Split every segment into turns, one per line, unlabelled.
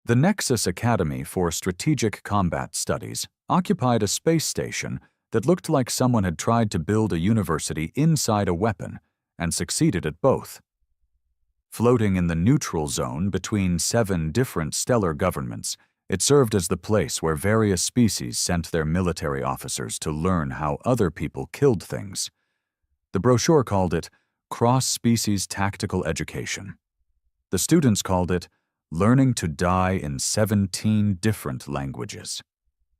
The Nexus Academy for Strategic Combat Studies occupied a space station that looked like someone had tried to build a university inside a weapon and succeeded at both. Floating in the neutral zone between 7 different stellar governments, it served as the place where various species sent their military officers to learn how other people killed things. The brochure called it Cross-Species Tactical Education. The students called it Learning to Die in 17 Different Languages.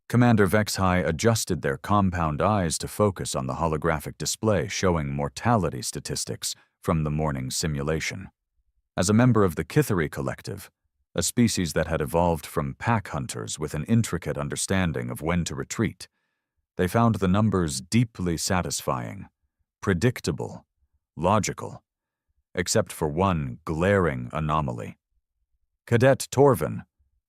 Commander Vexhai adjusted their compound eyes to focus on the holographic display showing mortality statistics from the morning's simulation. As a member of the Kithari Collective, a species that had evolved from pack hunters with an intricate understanding of when to retreat, they found the numbers deeply satisfying, predictable, logical, except for one glaring anomaly. Cadet Torvin,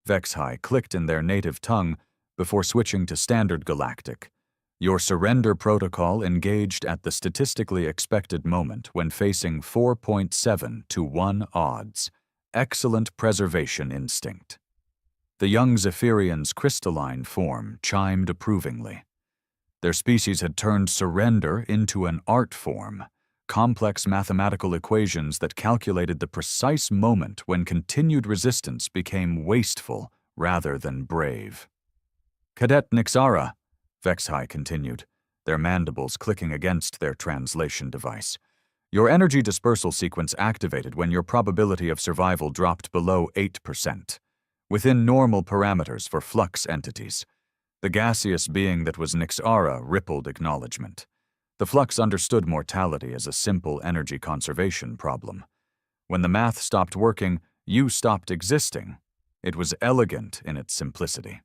Vexhai clicked in their native tongue before switching to Standard Galactic. Your surrender protocol engaged at the statistically expected moment when facing 4.7 to 1 odds. Excellent preservation instinct. The young Zephyrian's crystalline form chimed approvingly. Their species had turned surrender into an art form, complex mathematical equations that calculated the precise moment when continued resistance became wasteful rather than brave. Cadet Nixara, Vexhai continued, their mandibles clicking against their translation device. Your energy dispersal sequence activated when your probability of survival dropped below 8%, within normal parameters for flux entities. The gaseous being that was Nixara rippled acknowledgement. The flux understood mortality as a simple energy conservation problem. When the math stopped working, you stopped existing. It was elegant in its simplicity.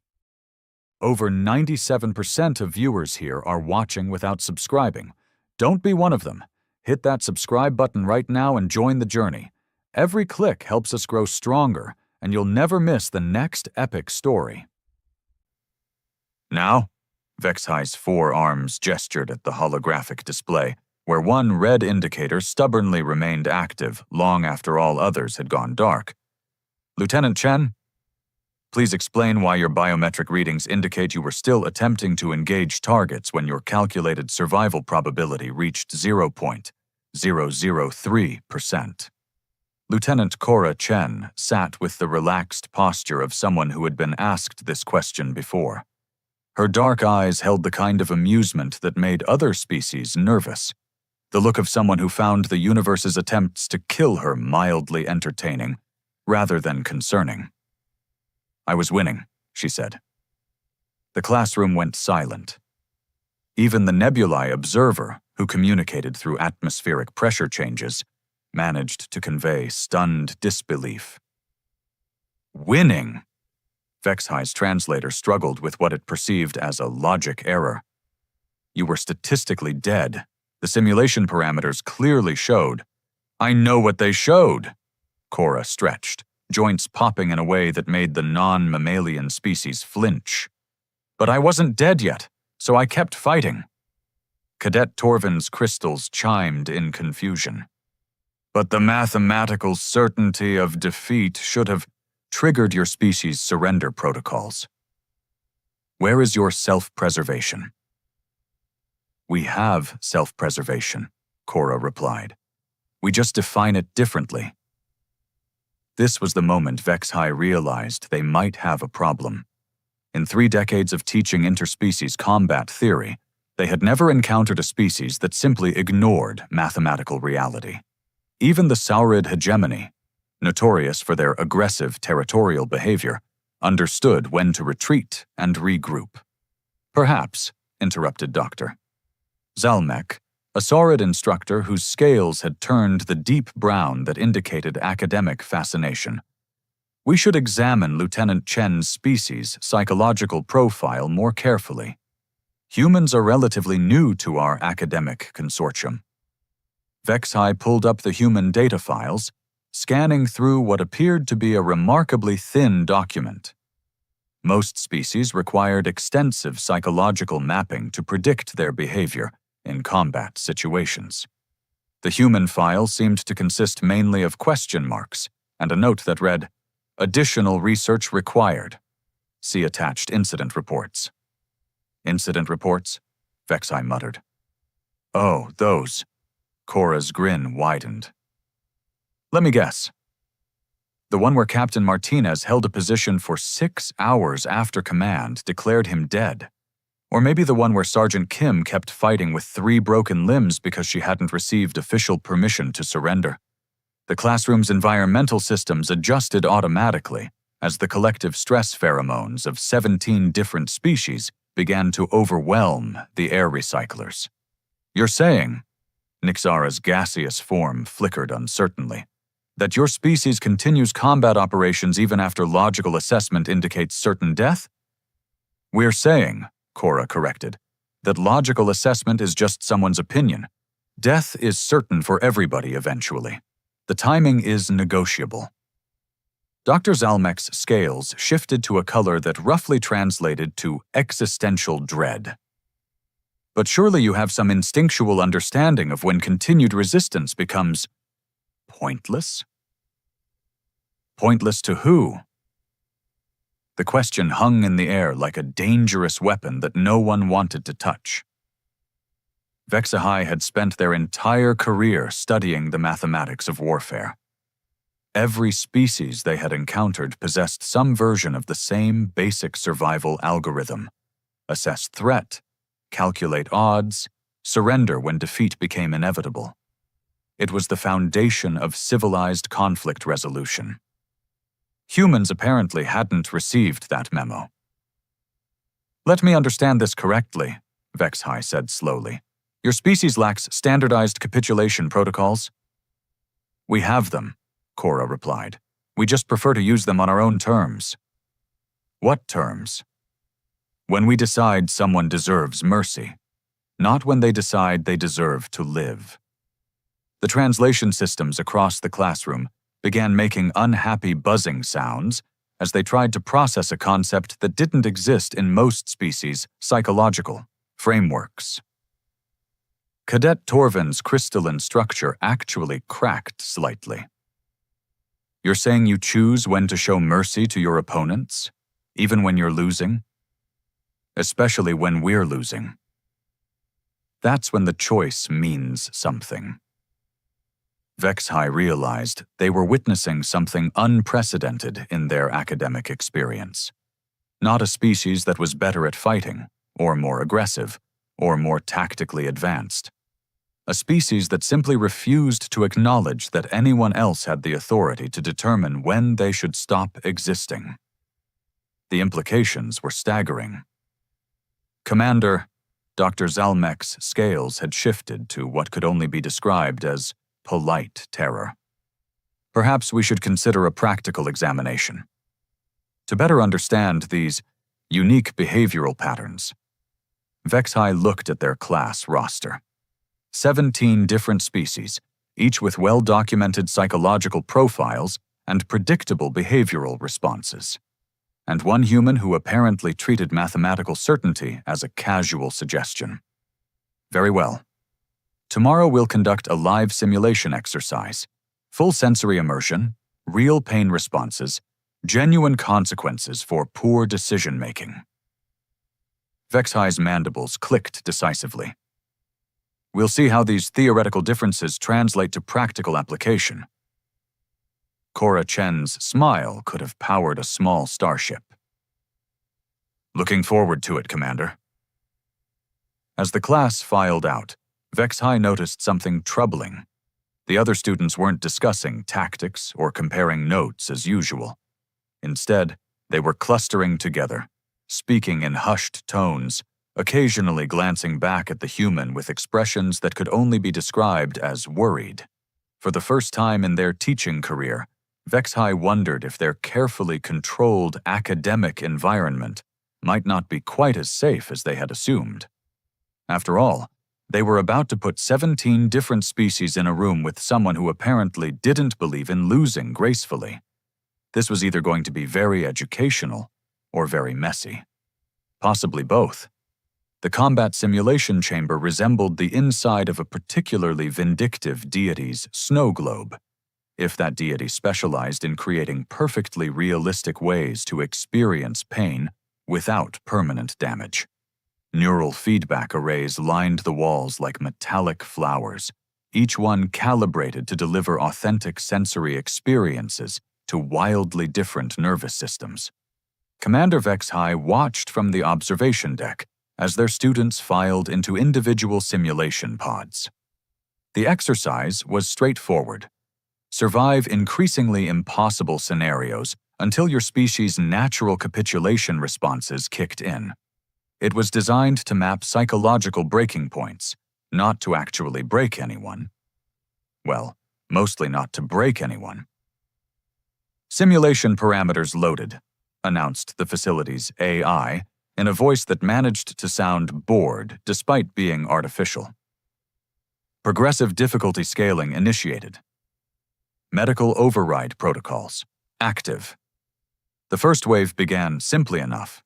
Over 97% of viewers here are watching without subscribing. Don't be one of them. Hit that subscribe button right now and join the journey. Every click helps us grow stronger, and you'll never miss the next epic story. Now, Vexhai's 4 arms gestured at the holographic display, where one red indicator stubbornly remained active long after all others had gone dark. Lieutenant Chen, please explain why your biometric readings indicate you were still attempting to engage targets when your calculated survival probability reached 0.003%. Lieutenant Cora Chen sat with the relaxed posture of someone who had been asked this question before. Her dark eyes held the kind of amusement that made other species nervous, the look of someone who found the universe's attempts to kill her mildly entertaining, rather than concerning. I was winning, she said. The classroom went silent. Even the nebulae observer, who communicated through atmospheric pressure changes, managed to convey stunned disbelief. Winning! Vexhai's translator struggled with what it perceived as a logic error. You were statistically dead. The simulation parameters clearly showed. I know what they showed, Cora stretched, joints popping in a way that made the non-mammalian species flinch. But I wasn't dead yet, so I kept fighting. Cadet Torvin's crystals chimed in confusion. But the mathematical certainty of defeat should have triggered your species' surrender protocols. Where is your self-preservation? We have self-preservation, Cora replied. We just define it differently. This was the moment Vexhai realized they might have a problem. In 3 decades of teaching interspecies combat theory, they had never encountered a species that simply ignored mathematical reality. Even the Saurid hegemony, notorious for their aggressive territorial behavior, understood when to retreat and regroup. Perhaps, interrupted Dr. Zalmek, a Saurid instructor whose scales had turned the deep brown that indicated academic fascination. We should examine Lieutenant Chen's species' psychological profile more carefully. Humans are relatively new to our academic consortium. Vexhai pulled up the human data files, scanning through what appeared to be a remarkably thin document. Most species required extensive psychological mapping to predict their behavior in combat situations. The human file seemed to consist mainly of question marks and a note that read, Additional research required. See attached incident reports. Incident reports? Vexai muttered. Oh, those. Cora's grin widened. Let me guess. The one where Captain Martinez held a position for 6 hours after command declared him dead. Or maybe the one where Sergeant Kim kept fighting with 3 broken limbs because she hadn't received official permission to surrender. The classroom's environmental systems adjusted automatically as the collective stress pheromones of 17 different species began to overwhelm the air recyclers. You're saying, Nixara's gaseous form flickered uncertainly, that your species continues combat operations even after logical assessment indicates certain death? We're saying, Cora corrected, that logical assessment is just someone's opinion. Death is certain for everybody eventually. The timing is negotiable. Dr. Zalmek's scales shifted to a color that roughly translated to existential dread. But surely you have some instinctual understanding of when continued resistance becomes pointless? Pointless to who? The question hung in the air like a dangerous weapon that no one wanted to touch. Vexahai had spent their entire career studying the mathematics of warfare. Every species they had encountered possessed some version of the same basic survival algorithm: assess threat, calculate odds, surrender when defeat became inevitable. It was the foundation of civilized conflict resolution. Humans apparently hadn't received that memo. Let me understand this correctly, Vexhai said slowly. Your species lacks standardized capitulation protocols? We have them, Cora replied. We just prefer to use them on our own terms. What terms? When we decide someone deserves mercy, not when they decide they deserve to live. The translation systems across the classroom began making unhappy buzzing sounds as they tried to process a concept that didn't exist in most species' psychological frameworks. Cadet Torvin's crystalline structure actually cracked slightly. You're saying you choose when to show mercy to your opponents, even when you're losing? Especially when we're losing. That's when the choice means something. Vexhai realized they were witnessing something unprecedented in their academic experience. Not a species that was better at fighting, or more aggressive, or more tactically advanced. A species that simply refused to acknowledge that anyone else had the authority to determine when they should stop existing. The implications were staggering. Commander, Dr. Zalmek's scales had shifted to what could only be described as polite terror. Perhaps we should consider a practical examination. To better understand these unique behavioral patterns, Vexhai looked at their class roster. 17 different species, each with well-documented psychological profiles and predictable behavioral responses. And one human who apparently treated mathematical certainty as a casual suggestion. Very well. Tomorrow we'll conduct a live simulation exercise. Full sensory immersion, real pain responses, genuine consequences for poor decision-making. Vexhai's mandibles clicked decisively. We'll see how these theoretical differences translate to practical application. Cora Chen's smile could have powered a small starship. Looking forward to it, Commander. As the class filed out, Vexhai noticed something troubling. The other students weren't discussing tactics or comparing notes as usual. Instead, they were clustering together, speaking in hushed tones, occasionally glancing back at the human with expressions that could only be described as worried. For the first time in their teaching career, Vexhai wondered if their carefully controlled academic environment might not be quite as safe as they had assumed. After all, they were about to put 17 different species in a room with someone who apparently didn't believe in losing gracefully. This was either going to be very educational or very messy. Possibly both. The combat simulation chamber resembled the inside of a particularly vindictive deity's snow globe. if that deity specialized in creating perfectly realistic ways to experience pain without permanent damage. Neural feedback arrays lined the walls like metallic flowers, each one calibrated to deliver authentic sensory experiences to wildly different nervous systems. Commander Vex-High watched from the observation deck as their students filed into individual simulation pods. The exercise was straightforward. Survive increasingly impossible scenarios until your species' natural capitulation responses kicked in. It was designed to map psychological breaking points, not to actually break anyone. Well, mostly not to break anyone. Simulation parameters loaded, announced the facility's AI in a voice that managed to sound bored despite being artificial. Progressive difficulty scaling initiated. Medical override protocols active. The first wave began simply enough.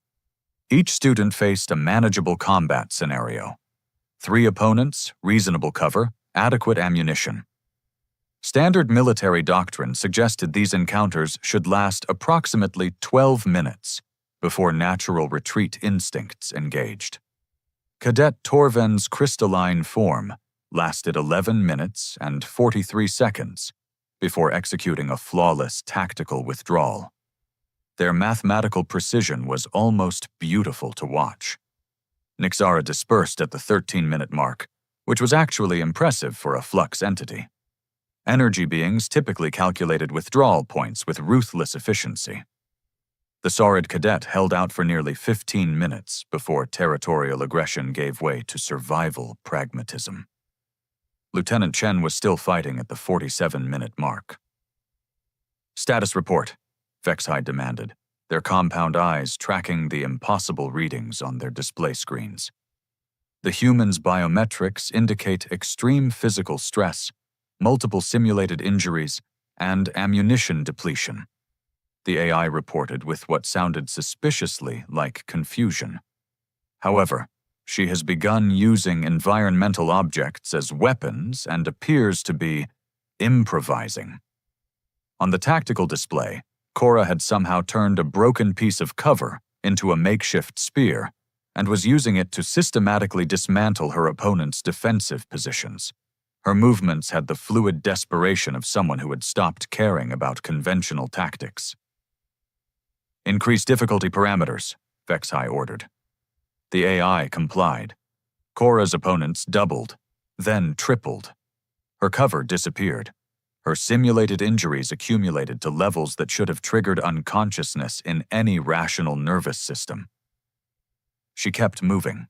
Each student faced a manageable combat scenario. 3 opponents, reasonable cover, adequate ammunition. Standard military doctrine suggested these encounters should last approximately 12 minutes before natural retreat instincts engaged. Cadet Torven's crystalline form lasted 11 minutes and 43 seconds before executing a flawless tactical withdrawal. Their mathematical precision was almost beautiful to watch. Nixara dispersed at the 13-minute mark, which was actually impressive for a flux entity. Energy beings typically calculated withdrawal points with ruthless efficiency. The Saurid cadet held out for nearly 15 minutes before territorial aggression gave way to survival pragmatism. Lieutenant Chen was still fighting at the 47-minute mark. Status report, Vex-High demanded, their compound eyes tracking the impossible readings on their display screens. The human's biometrics indicate extreme physical stress, multiple simulated injuries, and ammunition depletion. The AI reported with what sounded suspiciously like confusion. However, she has begun using environmental objects as weapons and appears to be improvising. On the tactical display, Cora had somehow turned a broken piece of cover into a makeshift spear and was using it to systematically dismantle her opponent's defensive positions. Her movements had the fluid desperation of someone who had stopped caring about conventional tactics. Increase difficulty parameters, Vex-High ordered. The AI complied. Cora's opponents doubled, then tripled. Her cover disappeared. Her simulated injuries accumulated to levels that should have triggered unconsciousness in any rational nervous system. She kept moving.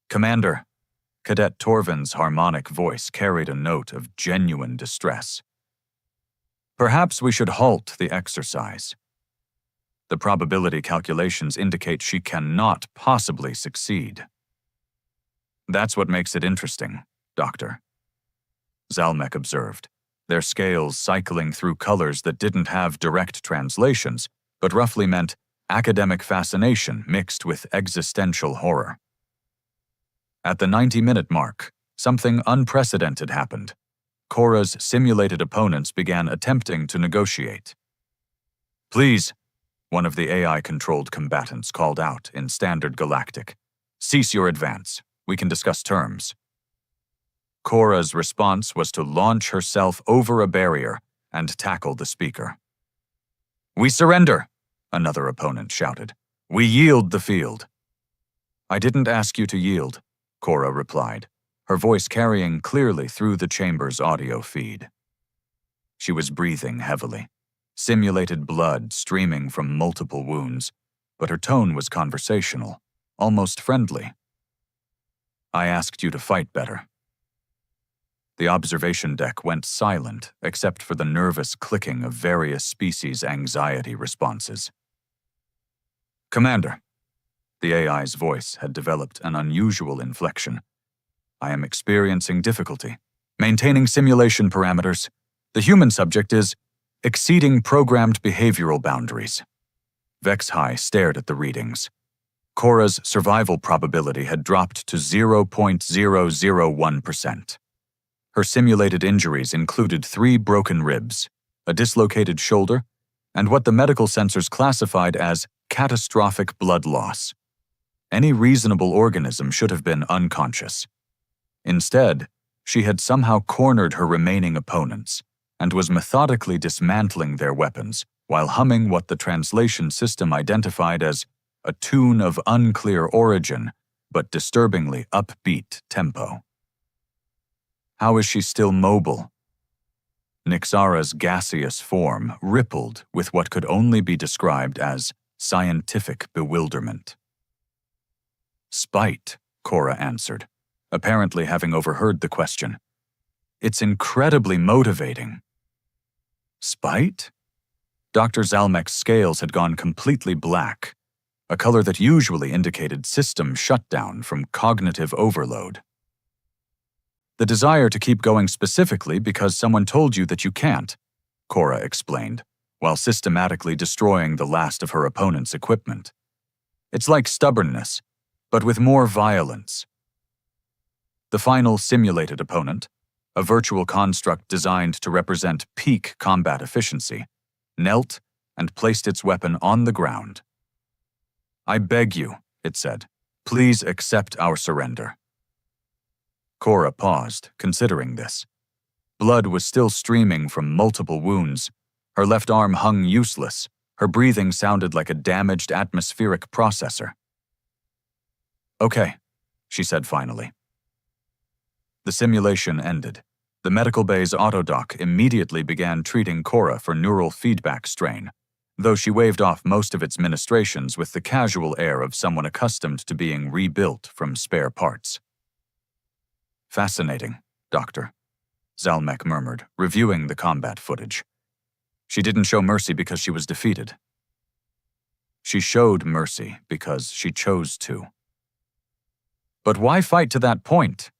Commander, Cadet Torven's harmonic voice carried a note of genuine distress. Perhaps we should halt the exercise. The probability calculations indicate she cannot possibly succeed. That's what makes it interesting, Doctor. Zalmec observed, their scales cycling through colors that didn't have direct translations, but roughly meant academic fascination mixed with existential horror. At the 90-minute mark, something unprecedented happened. Cora's simulated opponents began attempting to negotiate. Please, one of the AI-controlled combatants called out in Standard Galactic. Cease your advance. We can discuss terms. Cora's response was to launch herself over a barrier and tackle the speaker. We surrender, another opponent shouted. We yield the field. I didn't ask you to yield, Cora replied, her voice carrying clearly through the chamber's audio feed. She was breathing heavily, simulated blood streaming from multiple wounds, but her tone was conversational, almost friendly. I asked you to fight better. The observation deck went silent except for the nervous clicking of various species' anxiety responses. Commander, the AI's voice had developed an unusual inflection. I am experiencing difficulty maintaining simulation parameters. The human subject is exceeding programmed behavioral boundaries. Vex-High stared at the readings. Cora's survival probability had dropped to 0.001%. Her simulated injuries included 3 broken ribs, a dislocated shoulder, and what the medical censors classified as catastrophic blood loss. Any reasonable organism should have been unconscious. Instead, she had somehow cornered her remaining opponents and was methodically dismantling their weapons while humming what the translation system identified as a tune of unclear origin but disturbingly upbeat tempo. How is she still mobile? Nixara's gaseous form rippled with what could only be described as scientific bewilderment. Spite, Cora answered, apparently having overheard the question. It's incredibly motivating. Spite? Dr. Zalmek's scales had gone completely black, a color that usually indicated system shutdown from cognitive overload. The desire to keep going specifically because someone told you that you can't, Cora explained, while systematically destroying the last of her opponent's equipment. It's like stubbornness, but with more violence. The final simulated opponent, a virtual construct designed to represent peak combat efficiency, knelt and placed its weapon on the ground. I beg you, it said, please accept our surrender. Cora paused, considering this. Blood was still streaming from multiple wounds. Her left arm hung useless. Her breathing sounded like a damaged atmospheric processor. Okay, she said finally. The simulation ended. The medical bay's autodoc immediately began treating Cora for neural feedback strain, though she waved off most of its ministrations with the casual air of someone accustomed to being rebuilt from spare parts. Fascinating, Doctor, Zalmek murmured, reviewing the combat footage. She didn't show mercy because she was defeated. She showed mercy because she chose to. But why fight to that point?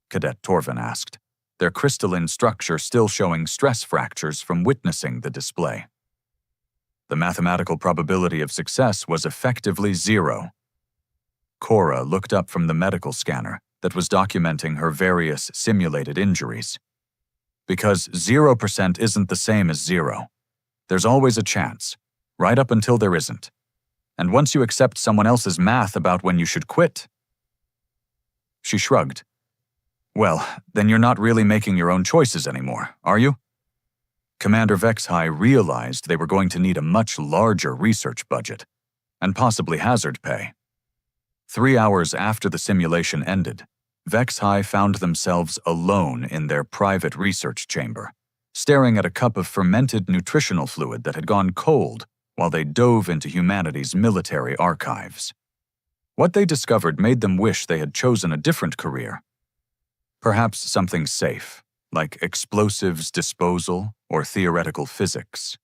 Cadet Torvin asked, their crystalline structure still showing stress fractures from witnessing the display. The mathematical probability of success was effectively 0. Cora looked up from the medical scanner that was documenting her various simulated injuries. Because 0% isn't the same as 0. There's always a chance, right up until there isn't. And once you accept someone else's math about when you should quit. She shrugged. Well, then you're not really making your own choices anymore, are you? Commander Vexhai realized they were going to need a much larger research budget, and possibly hazard pay. 3 hours after the simulation ended, Vexhai found themselves alone in their private research chamber, staring at a cup of fermented nutritional fluid that had gone cold while they dove into humanity's military archives. What they discovered made them wish they had chosen a different career. Perhaps something safe, like explosives disposal or theoretical physics.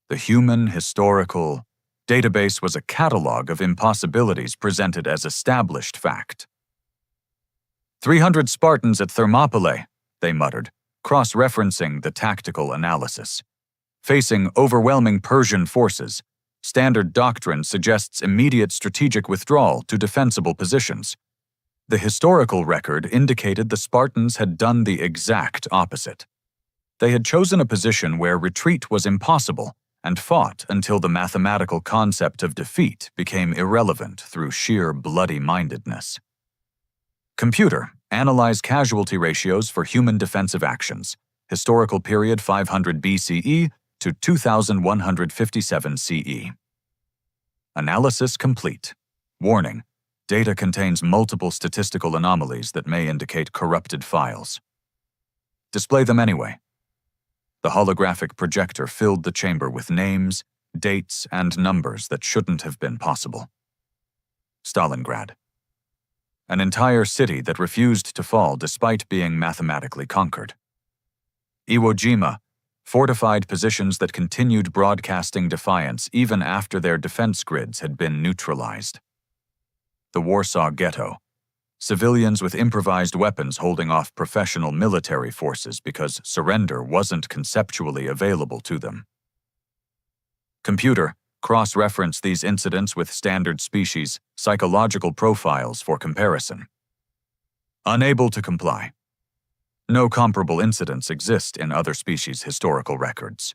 The human historical database was a catalog of impossibilities presented as established fact. 300 Spartans at Thermopylae, they muttered, cross-referencing the tactical analysis. Facing overwhelming Persian forces, standard doctrine suggests immediate strategic withdrawal to defensible positions. The historical record indicated the Spartans had done the exact opposite. They had chosen a position where retreat was impossible and fought until the mathematical concept of defeat became irrelevant through sheer bloody-mindedness. Computer, analyze casualty ratios for human defensive actions. Historical period 500 BCE to 2157 CE. Analysis complete. Warning. Data contains multiple statistical anomalies that may indicate corrupted files. Display them anyway. The holographic projector filled the chamber with names, dates, and numbers that shouldn't have been possible. Stalingrad. An entire city that refused to fall despite being mathematically conquered. Iwo Jima, fortified positions that continued broadcasting defiance even after their defense grids had been neutralized. The Warsaw Ghetto, civilians with improvised weapons holding off professional military forces because surrender wasn't conceptually available to them. Computer, cross-reference these incidents with standard species psychological profiles for comparison. Unable to comply. No comparable incidents exist in other species' historical records.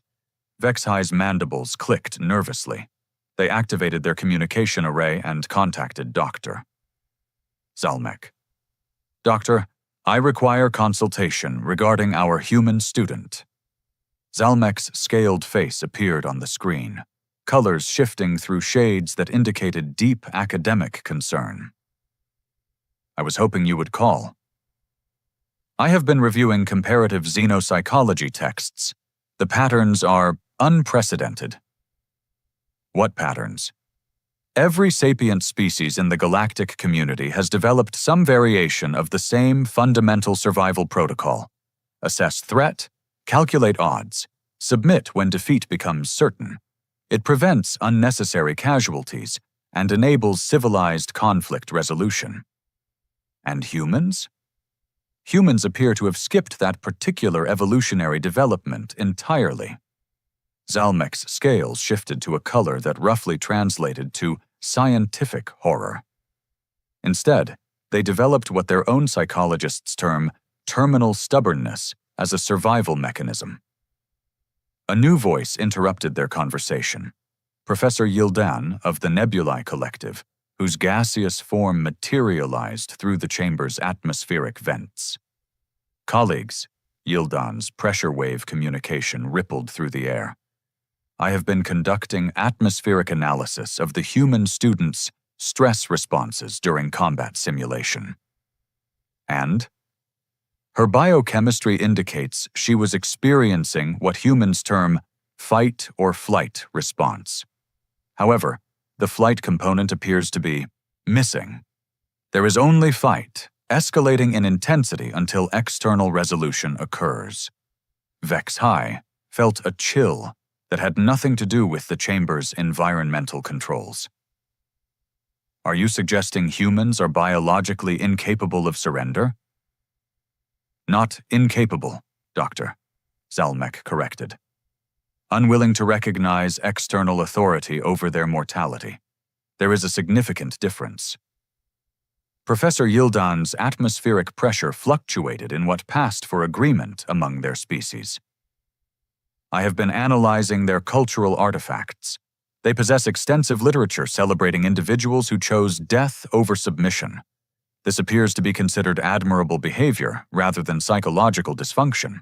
Vexhi's mandibles clicked nervously. They activated their communication array and contacted Dr. Zalmek. Doctor, I require consultation regarding our human student. Zalmek's scaled face appeared on the screen, colors shifting through shades that indicated deep academic concern. I was hoping you would call. I have been reviewing comparative xenopsychology texts. The patterns are unprecedented. What patterns? Every sapient species in the galactic community has developed some variation of the same fundamental survival protocol. Assess threat, calculate odds, submit when defeat becomes certain. It prevents unnecessary casualties and enables civilized conflict resolution. And humans? Humans appear to have skipped that particular evolutionary development entirely. Zalmek's scales shifted to a color that roughly translated to scientific horror. Instead, they developed what their own psychologists term terminal stubbornness as a survival mechanism. A new voice interrupted their conversation. Professor Yildan of the Nebulae Collective, whose gaseous form materialized through the chamber's atmospheric vents. Colleagues, Yildan's pressure wave communication rippled through the air. I have been conducting atmospheric analysis of the human student's stress responses during combat simulation. And her biochemistry indicates she was experiencing what humans term fight or flight response. However, the flight component appears to be missing. There is only fight, escalating in intensity until external resolution occurs. Vexhi felt a chill that had nothing to do with the chamber's environmental controls. Are you suggesting humans are biologically incapable of surrender? Not incapable, Doctor, Zalmek corrected. Unwilling to recognize external authority over their mortality. There is a significant difference. Professor Yildan's atmospheric pressure fluctuated in what passed for agreement among their species. I have been analyzing their cultural artifacts. They possess extensive literature celebrating individuals who chose death over submission. This appears to be considered admirable behavior rather than psychological dysfunction.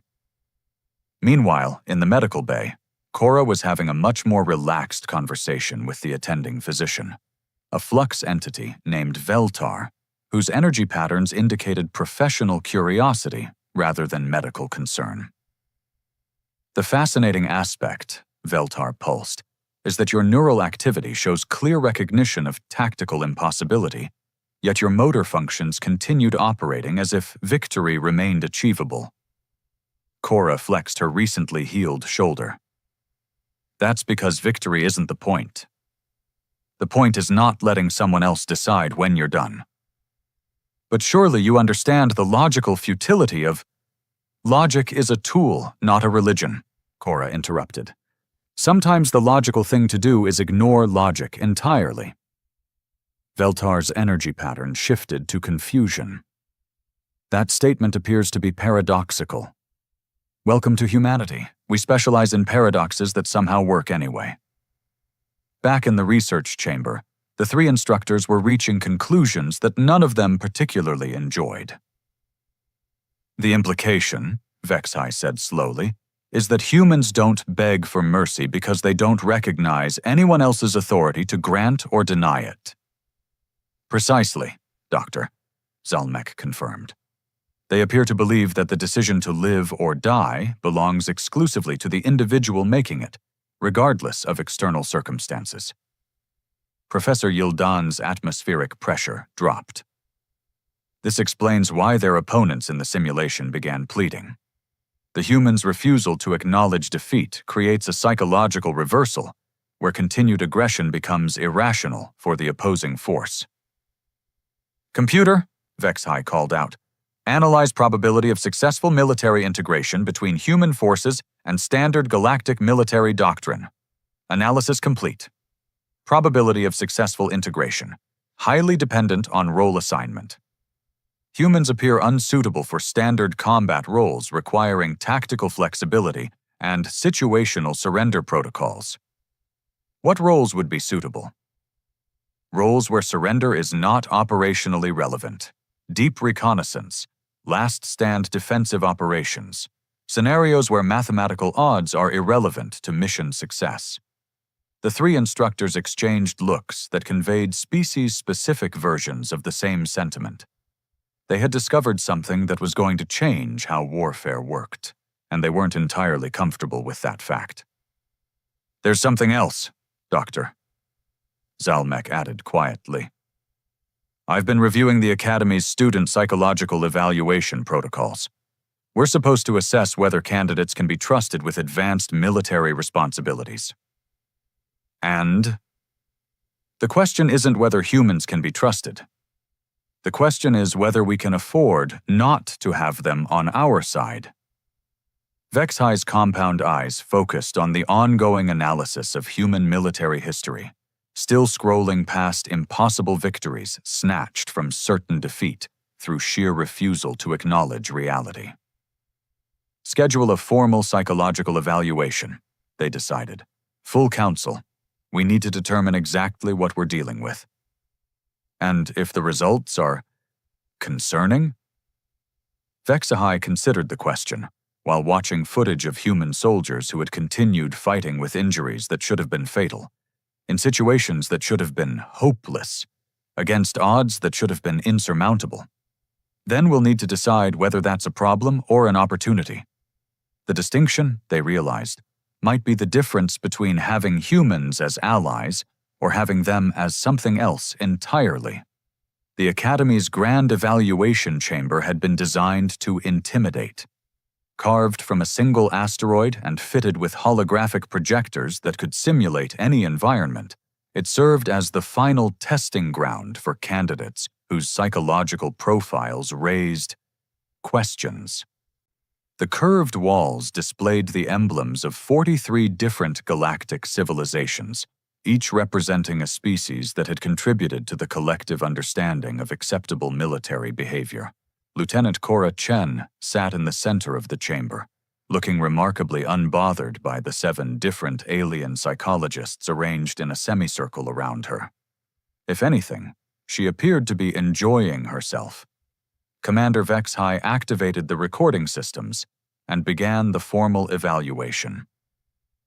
Meanwhile, in the medical bay, Cora was having a much more relaxed conversation with the attending physician, a flux entity named Veltar, whose energy patterns indicated professional curiosity rather than medical concern. The fascinating aspect, Veltar pulsed, is that your neural activity shows clear recognition of tactical impossibility, yet your motor functions continued operating as if victory remained achievable. Cora flexed her recently healed shoulder. That's because victory isn't the point. The point is not letting someone else decide when you're done. But surely you understand the logical futility of— Logic is a tool, not a religion, Cora interrupted. Sometimes the logical thing to do is ignore logic entirely. Veltar's energy pattern shifted to confusion. That statement appears to be paradoxical. Welcome to humanity. We specialize in paradoxes that somehow work anyway. Back in the research chamber, the three instructors were reaching conclusions that none of them particularly enjoyed. The implication, Vexhi said slowly, is that humans don't beg for mercy because they don't recognize anyone else's authority to grant or deny it. Precisely, Doctor, Zalmek confirmed. They appear to believe that the decision to live or die belongs exclusively to the individual making it, regardless of external circumstances. Professor Yildan's atmospheric pressure dropped. This explains why their opponents in the simulation began pleading. The humans' refusal to acknowledge defeat creates a psychological reversal where continued aggression becomes irrational for the opposing force. Computer, Vexhi called out, analyze probability of successful military integration between human forces and standard galactic military doctrine. Analysis complete. Probability of successful integration, highly dependent on role assignment. Humans appear unsuitable for standard combat roles requiring tactical flexibility and situational surrender protocols. What roles would be suitable? Roles where surrender is not operationally relevant. Deep reconnaissance, last stand defensive operations, scenarios where mathematical odds are irrelevant to mission success. The three instructors exchanged looks that conveyed species-specific versions of the same sentiment. They had discovered something that was going to change how warfare worked, and they weren't entirely comfortable with that fact. "There's something else, Doctor," Zalmec added quietly. "I've been reviewing the Academy's student psychological evaluation protocols. We're supposed to assess whether candidates can be trusted with advanced military responsibilities. And the question isn't whether humans can be trusted. The question is whether we can afford not to have them on our side." Vexhi's compound eyes focused on the ongoing analysis of human military history, still scrolling past impossible victories snatched from certain defeat through sheer refusal to acknowledge reality. "Schedule a formal psychological evaluation," they decided. "Full council. We need to determine exactly what we're dealing with. And if the results are concerning?" Vexhi considered the question, while watching footage of human soldiers who had continued fighting with injuries that should have been fatal, in situations that should have been hopeless, against odds that should have been insurmountable. Then we'll need to decide whether that's a problem or an opportunity. The distinction, they realized, might be the difference between having humans as allies or having them as something else entirely. The Academy's grand evaluation chamber had been designed to intimidate. Carved from a single asteroid and fitted with holographic projectors that could simulate any environment, it served as the final testing ground for candidates whose psychological profiles raised questions. The curved walls displayed the emblems of 43 different galactic civilizations, each representing a species that had contributed to the collective understanding of acceptable military behavior. Lieutenant Cora Chen sat in the center of the chamber, looking remarkably unbothered by the 7 different alien psychologists arranged in a semicircle around her. If anything, she appeared to be enjoying herself. Commander Vexhi activated the recording systems and began the formal evaluation.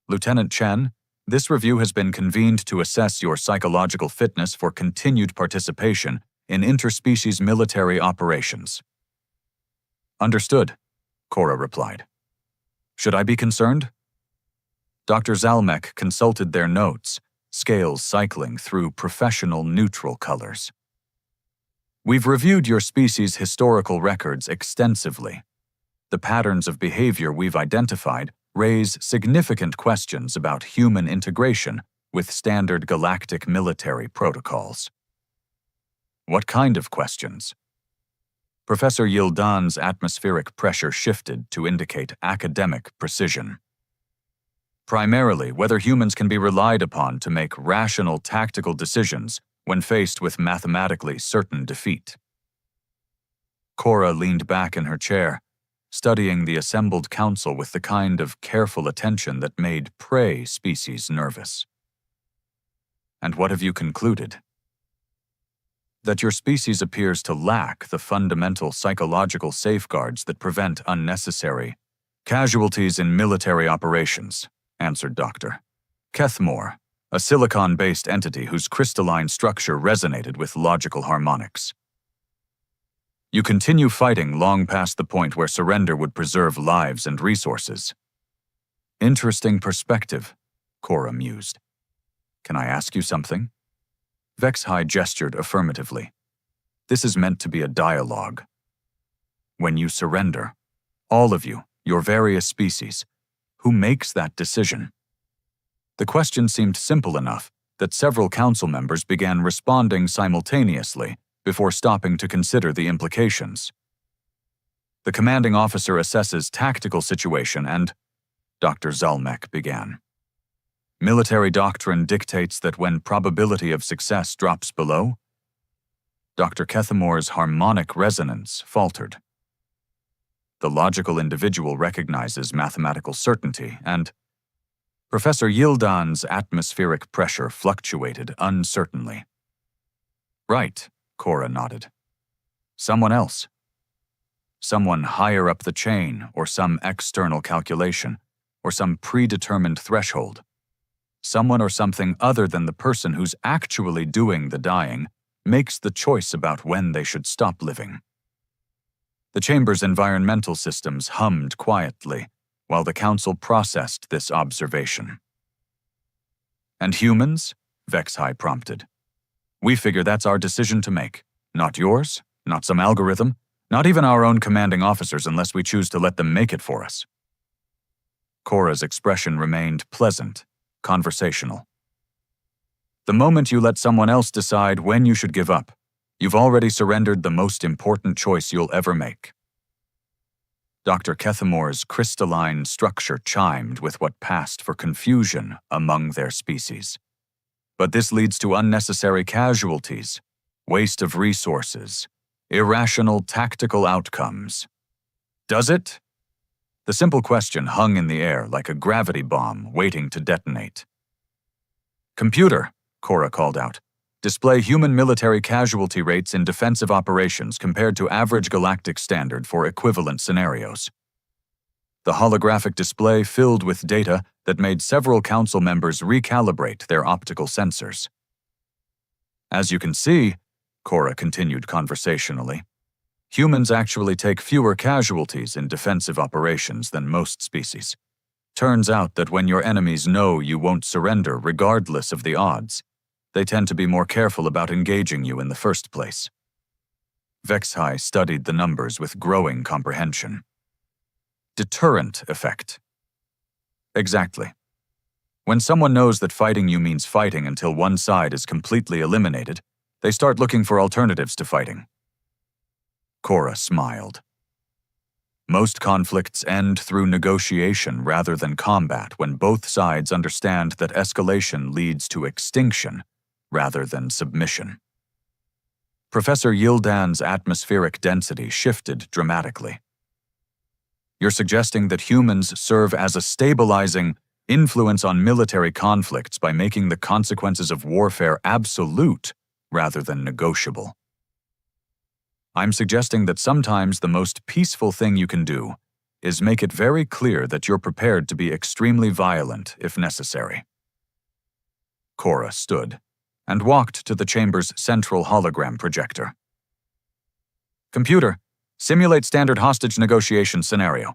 "Lieutenant Chen, this review has been convened to assess your psychological fitness for continued participation in interspecies military operations." "Understood," Cora replied. "Should I be concerned?" Dr. Zalmec consulted their notes, scales cycling through professional neutral colors. "We've reviewed your species' historical records extensively. The patterns of behavior we've identified raise significant questions about human integration with standard galactic military protocols." "What kind of questions?" Professor Yildan's atmospheric pressure shifted to indicate academic precision. "Primarily, whether humans can be relied upon to make rational tactical decisions when faced with mathematically certain defeat." Cora leaned back in her chair, studying the assembled council with the kind of careful attention that made prey species nervous. "And what have you concluded?" "That your species appears to lack the fundamental psychological safeguards that prevent unnecessary casualties in military operations," answered Dr. Kethmore, a silicon-based entity whose crystalline structure resonated with logical harmonics. "You continue fighting long past the point where surrender would preserve lives and resources." "Interesting perspective," Cora mused. "Can I ask you something?" Vexhi gestured affirmatively. "This is meant to be a dialogue. When you surrender, all of you, your various species, who makes that decision?" The question seemed simple enough that several council members began responding simultaneously before stopping to consider the implications. "The commanding officer assesses tactical situation and," Dr. Zalmec began. "Military doctrine dictates that when probability of success drops below." Dr. Kethamore's harmonic resonance faltered. The logical individual recognizes mathematical certainty, and Professor Yildan's atmospheric pressure fluctuated uncertainly. Right, Cora nodded. Someone else. Someone higher up the chain, or some external calculation, or some predetermined threshold. Someone or something other than the person who's actually doing the dying makes the choice about when they should stop living. The chamber's environmental systems hummed quietly while the council processed this observation. And humans? Vexhai prompted. We figure that's our decision to make. Not yours, not some algorithm, not even our own commanding officers unless we choose to let them make it for us. Cora's expression remained pleasant, conversational. The moment you let someone else decide when you should give up, you've already surrendered the most important choice you'll ever make. Dr. Kethamore's crystalline structure chimed with what passed for confusion among their species. But this leads to unnecessary casualties, waste of resources, irrational tactical outcomes. Does it? The simple question hung in the air like a gravity bomb waiting to detonate. Computer, Cora called out. Display human military casualty rates in defensive operations compared to average galactic standard for equivalent scenarios. The holographic display filled with data that made several council members recalibrate their optical sensors. As you can see, Cora continued conversationally, humans actually take fewer casualties in defensive operations than most species. Turns out that when your enemies know you won't surrender regardless of the odds, they tend to be more careful about engaging you in the first place. Vexhai studied the numbers with growing comprehension. Deterrent effect. Exactly. When someone knows that fighting you means fighting until one side is completely eliminated, they start looking for alternatives to fighting. Cora smiled. Most conflicts end through negotiation rather than combat when both sides understand that escalation leads to extinction rather than submission. Professor Yildan's atmospheric density shifted dramatically. You're suggesting that humans serve as a stabilizing influence on military conflicts by making the consequences of warfare absolute rather than negotiable. I'm suggesting that sometimes the most peaceful thing you can do is make it very clear that you're prepared to be extremely violent if necessary. Cora stood and walked to the chamber's central hologram projector. Computer, simulate standard hostage negotiation scenario.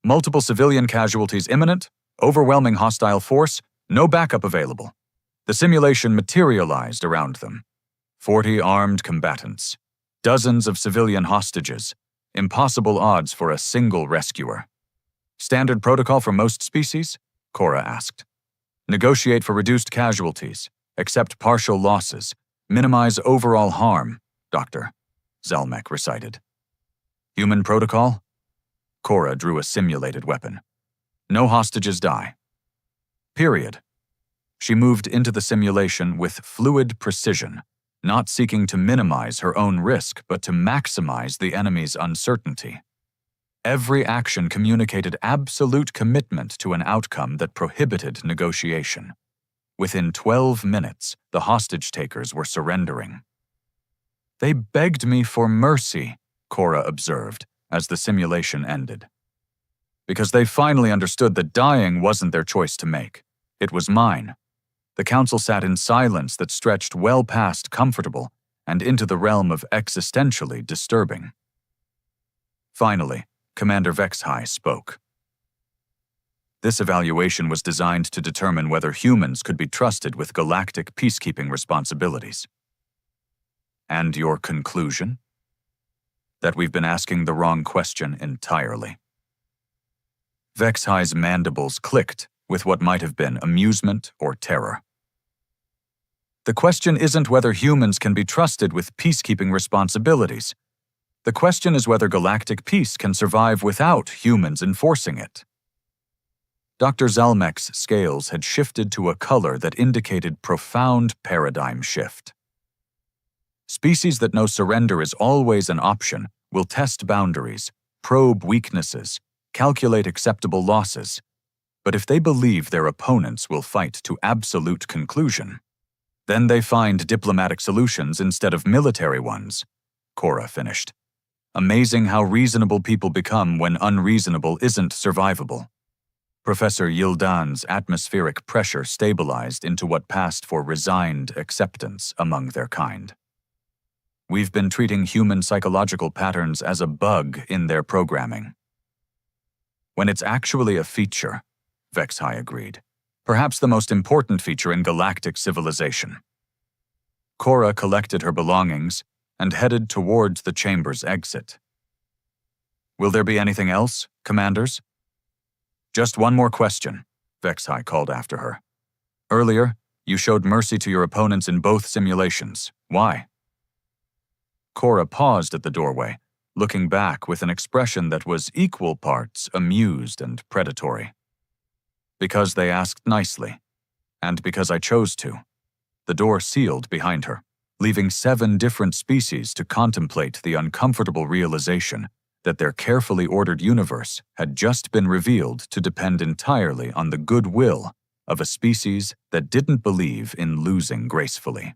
Multiple civilian casualties imminent, overwhelming hostile force, no backup available. The simulation materialized around them. 40 armed combatants. Dozens of civilian hostages. Impossible odds for a single rescuer. Standard protocol for most species? Cora asked. Negotiate for reduced casualties. Accept partial losses. Minimize overall harm, Dr. Zelmek recited. Human protocol? Cora drew a simulated weapon. No hostages die. Period. She moved into the simulation with fluid precision, not seeking to minimize her own risk but to maximize the enemy's uncertainty. Every action communicated absolute commitment to an outcome that prohibited negotiation. Within 12 minutes, the hostage-takers were surrendering. They begged me for mercy, Cora observed as the simulation ended. Because they finally understood that dying wasn't their choice to make. It was mine. The council sat in silence that stretched well past comfortable and into the realm of existentially disturbing. Finally, Commander Vexhai spoke. This evaluation was designed to determine whether humans could be trusted with galactic peacekeeping responsibilities. And your conclusion? That we've been asking the wrong question entirely. Vexhai's mandibles clicked with what might have been amusement or terror. The question isn't whether humans can be trusted with peacekeeping responsibilities. The question is whether galactic peace can survive without humans enforcing it. Dr. Zelmek's scales had shifted to a color that indicated profound paradigm shift. Species that know surrender is always an option will test boundaries, probe weaknesses, calculate acceptable losses. But if they believe their opponents will fight to absolute conclusion, then they find diplomatic solutions instead of military ones, Cora finished. Amazing how reasonable people become when unreasonable isn't survivable. Professor Yildan's atmospheric pressure stabilized into what passed for resigned acceptance among their kind. We've been treating human psychological patterns as a bug in their programming. When it's actually a feature, Vexhai agreed. Perhaps the most important feature in galactic civilization. Cora collected her belongings and headed towards the chamber's exit. Will there be anything else, commanders? Just one more question, Vexhai called after her. Earlier, you showed mercy to your opponents in both simulations. Why? Cora paused at the doorway, looking back with an expression that was equal parts amused and predatory. Because they asked nicely, and because I chose to. The door sealed behind her, leaving 7 different species to contemplate the uncomfortable realization that their carefully ordered universe had just been revealed to depend entirely on the goodwill of a species that didn't believe in losing gracefully.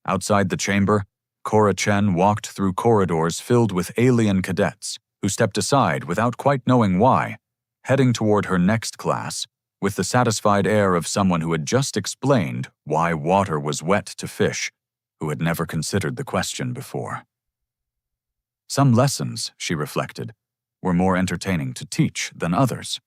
Outside the chamber, Cora Chen walked through corridors filled with alien cadets who stepped aside without quite knowing why, heading toward her next class with the satisfied air of someone who had just explained why water was wet to fish, who had never considered the question before. Some lessons, she reflected, were more entertaining to teach than others.